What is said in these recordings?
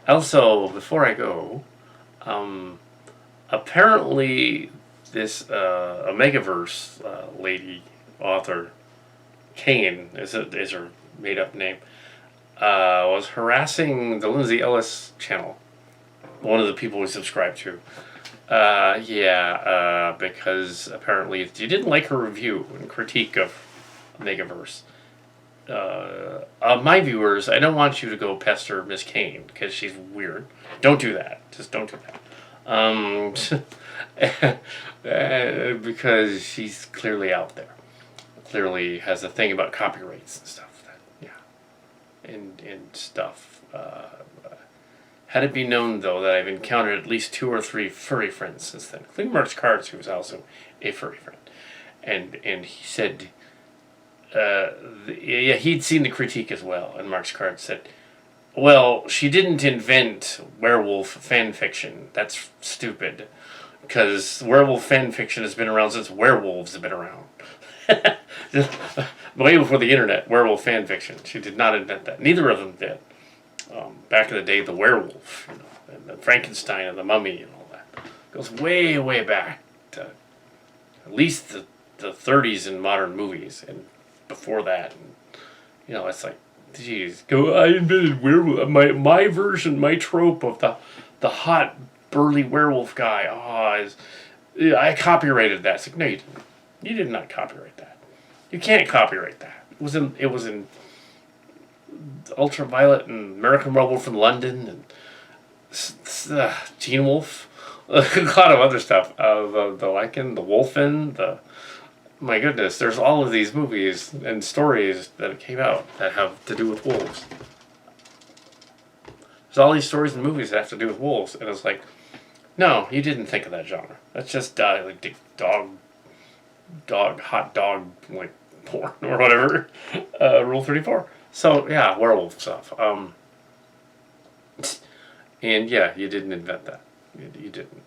Also, before I go, um, apparently this Omegaverse lady author Kane is her made up name, was harassing the Lindsay Ellis channel, one of the people we subscribe to. Because apparently you didn't like her review and critique of Megaverse. My viewers, I don't want you to go pester Miss Kane because she's weird. Don't do that. Just don't do that. Because she's clearly out there. Clearly has a thing about copyrights and stuff. And stuff. Had it been known, though, that I've encountered at least 2 or 3 furry friends since then, including Mark's Cards, who was also a furry friend. And he said, he'd seen the critique as well, and Mark's Cards said, well, she didn't invent werewolf fan fiction. That's stupid, because werewolf fan fiction has been around since werewolves have been around. Way before the internet, werewolf fan fiction. She did not invent that. Neither of them did. Back in the day, the werewolf, and the Frankenstein and the mummy and all that goes way, way back to at least the 30s in modern movies, and before that, and, it's like, geez, I invented werewolf. My version, my trope of the hot burly werewolf guy. I copyrighted that. It's like, no, you didn't. You did not copyright that. You can't copyright that. It was in Ultraviolet and American Werewolf in London and Teen Wolf, a lot of other stuff. The Lycan, the Wolfen, my goodness, there's all of these movies and stories that came out that have to do with wolves. There's all these stories and movies that have to do with wolves, and it's like, no, you didn't think of that genre. That's just like hot dog like porn or whatever. Rule 34. So yeah, werewolf stuff. And yeah, you didn't invent that. You didn't.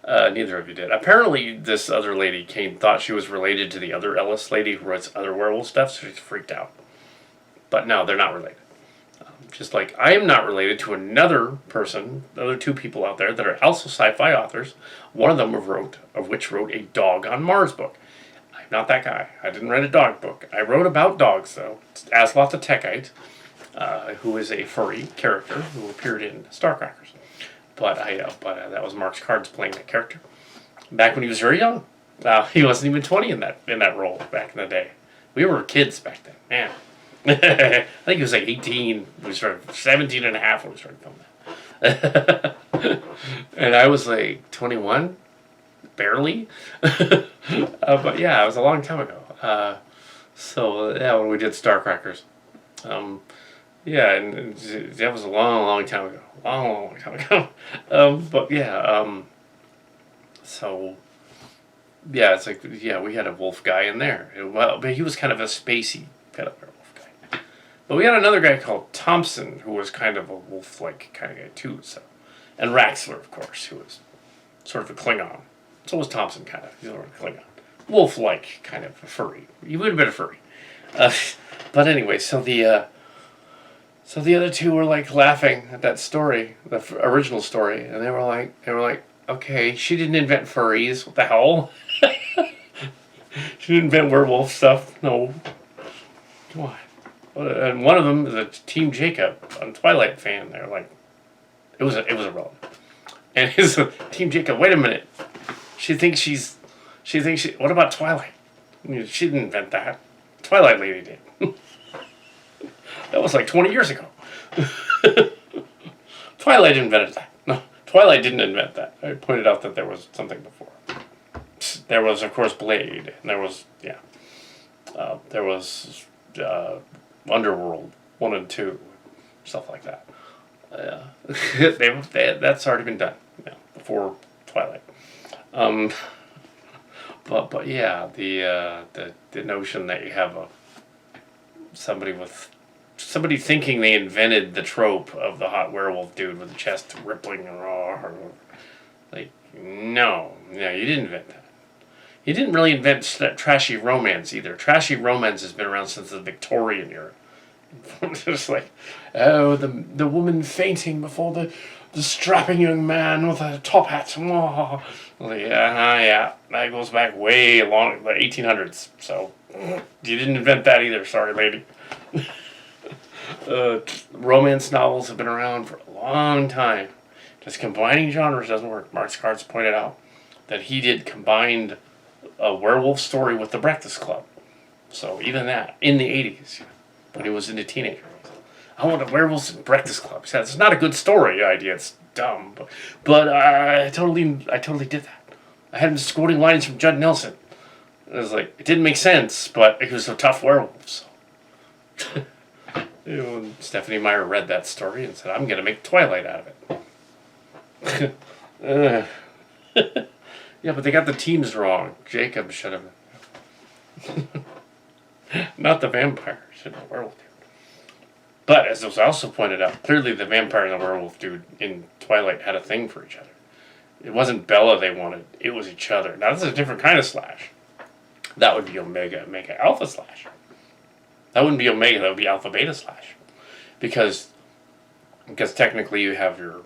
Neither of you did. Apparently, this other lady thought she was related to the other Ellis lady who writes other werewolf stuff, so she's freaked out. But no, they're not related. Just like I am not related to another person, other 2 people out there that are also sci-fi authors. One of them wrote a Dog on Mars book. I'm not that guy. I didn't write a dog book. I wrote about dogs, though. Aslot the Techite, who is a furry character who appeared in Starcrackers. But that was Mark's Cards playing that character back when he was very young. He wasn't even 20 in that role back in the day. We were kids back then, man. I think he was like 18. We started 17 and a half when we started filming that. And I was like 21, barely. But yeah, it was a long time ago. When we did Starcrackers. And that was a long, long time ago. Long time ago. It's like, we had a wolf guy in there. But he was kind of a spacey kind of werewolf guy. But we had another guy called Thompson, who was kind of a wolf-like kind of guy too. So, and Raxler, of course, who was sort of a Klingon. So was Thompson, kind of. He's sort of a Klingon. Wolf-like, kind of a furry. He would have been a furry. But anyway, so the other 2 were like laughing at that story, the original story, and they were like, okay, she didn't invent furries. What the hell? She didn't invent werewolf stuff. No. Come on. And one of them is a Team Jacob, a Twilight fan. They're like, it was irrelevant. And his Team Jacob, wait a minute. What about Twilight? She didn't invent that. Twilight lady did. That was like 20 years ago. Twilight invented that. No, Twilight didn't invent that. I pointed out that there was something before. There was, of course, Blade. And there was, Underworld 1 and 2. Stuff like that. That's already been done. Before Twilight. But yeah, the notion that you have somebody thinking they invented the trope of the hot werewolf dude with the chest rippling and raw. Like, no, you didn't invent that. You didn't really invent trashy romance either. Trashy romance has been around since the Victorian era. Just like, oh, the woman fainting before the strapping young man with a top hat. Oh. Like, yeah, that goes back way long, the 1800s. So you didn't invent that either. Sorry, lady. Romance novels have been around for a long time. Just combining genres doesn't work. Mark Scarts pointed out that he did combined a werewolf story with the Breakfast Club. So even that, in the 80s, when he was into teenager. I want a werewolves and Breakfast Club. He said, it's not a good story idea, it's dumb. But I totally did that. I had him just quoting lines from Judd Nelson. It was like, it didn't make sense, but it was a tough werewolf. So. Stephanie Meyer read that story and said, I'm going to make Twilight out of it. Yeah, but they got the teams wrong. Jacob should have. Not the vampire, should have the werewolf dude. But as was also pointed out, clearly the vampire and the werewolf dude in Twilight had a thing for each other. It wasn't Bella they wanted, it was each other. Now this is a different kind of slash. That would be Omega Alpha slash. That wouldn't be Omega, that would be Alpha Beta slash. Because technically you have your...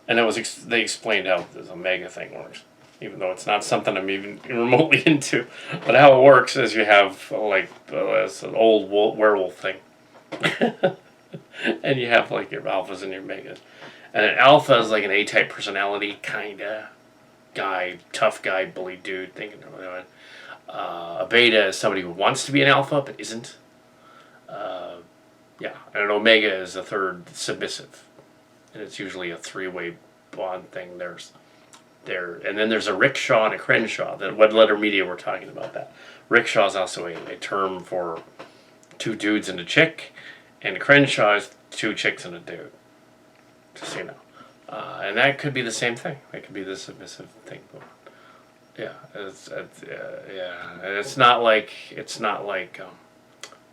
And it was they explained how this Omega thing works. Even though it's not something I'm even remotely into. But how it works is you have, like, it's an old werewolf thing. And you have, like, your alphas and your megas. And an alpha is like an A-type personality, kinda. Guy, tough guy, bully dude, thinking of it. A beta is somebody who wants to be an alpha, but isn't. Yeah, and an omega is a third submissive. And it's usually a three-way bond thing. And then there's a rickshaw and a crenshaw. That what letter media we're talking about that. Rickshaw is also a term for two dudes and a chick, and a crenshaw is two chicks and a dude. Just so you know. And that could be the same thing. It could be the submissive thing. Yeah, it's not like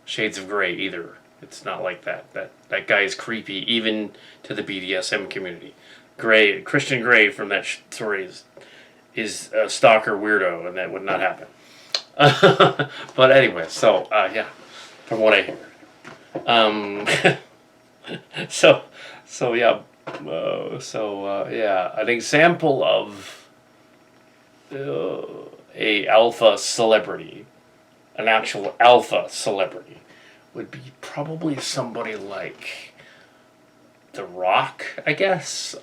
Shades of Grey either. It's not like that. That guy is creepy even to the BDSM community. Christian Grey from that story is a stalker weirdo, and that would not happen. But anyway, so yeah, from what I hear. So yeah, yeah, an example of a alpha celebrity, an actual alpha celebrity, would be probably somebody like The Rock, I guess,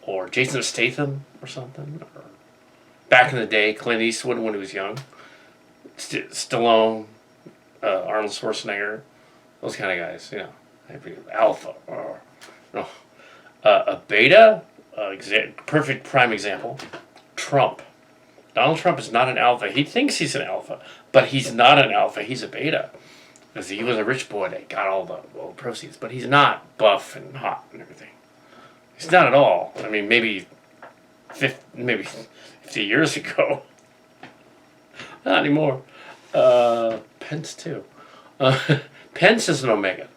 or Jason Statham or something, or back in the day, Clint Eastwood when he was young, Stallone, Arnold Schwarzenegger, those kind of guys, alpha, or no, a beta, perfect prime example, Trump. Donald Trump is not an alpha. He thinks he's an alpha, but he's not an alpha. He's a beta. Because he was a rich boy that got all the proceeds. But he's not buff and hot and everything. He's not at all. I mean, maybe 50 years ago. Not anymore. Pence, too. Pence is an omega.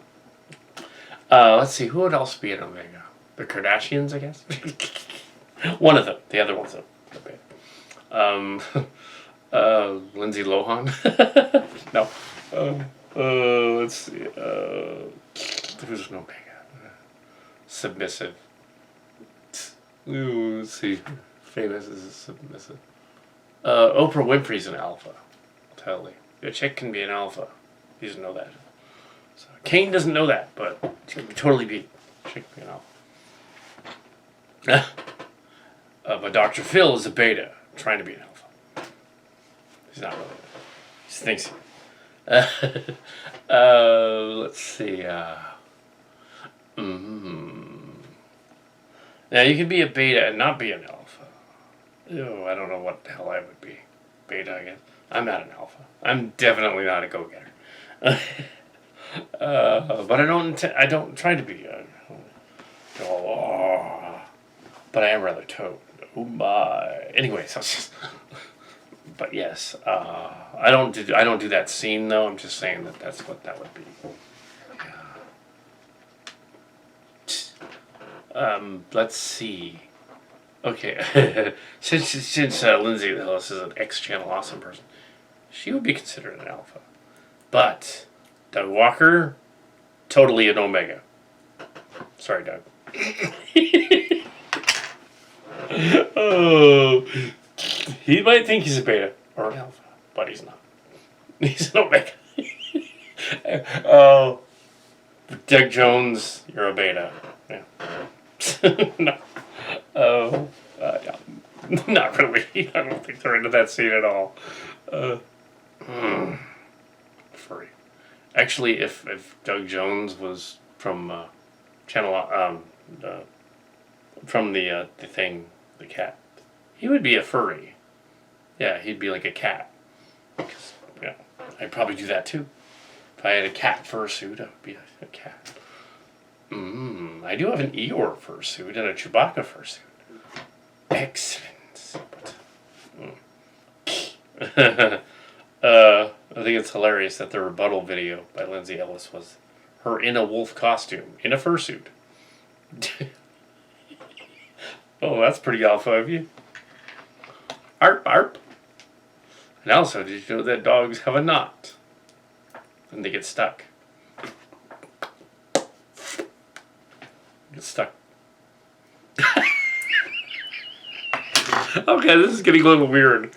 Let's see, who would else be an omega? The Kardashians, I guess? One of them. The other one's a beta. Lindsay Lohan? No. Let's see. Who's an omega? Submissive. Ooh, let's see. Famous is a submissive. Oprah Winfrey's an alpha. Totally. A chick can be an alpha. He doesn't know that. So, Kane doesn't know that, but she can totally be. Chick can be an alpha. But Dr. Phil is a beta, trying to be an alpha. He's not really. He just thinks he is. Let's see. Now, you can be a beta and not be an alpha. Ew, I don't know what the hell I would be. Beta, I guess. I'm not an alpha. I'm definitely not a go-getter. But I don't try to be. But I am rather toad. Oh my. Anyways, but yes, I don't do that scene though. I'm just saying that's what that would be. Let's see. Okay, since Lindsay Hillis is an X-Channel awesome person, she would be considered an alpha. But Doug Walker, totally an Omega. Sorry, Doug. Oh, he might think he's a beta or an alpha, but he's not. He's an Omega. Oh, Doug Jones, you're a beta. Yeah. No. Oh, yeah. Not really. I don't think they're into that scene at all. Furry. Actually, if Doug Jones was from from the thing, the cat, he would be a furry. Yeah, he'd be like a cat. Because, yeah, I'd probably do that too. If I had a cat fursuit, I would be a cat. I do have an Eeyore fursuit and a Chewbacca fursuit. Excellent. I think it's hilarious that the rebuttal video by Lindsay Ellis was her in a wolf costume, in a fursuit. Oh, that's pretty alpha of you. Arp, arp. And also, did you know that dogs have a knot? And they get stuck. Get stuck. Okay, this is getting a little weird.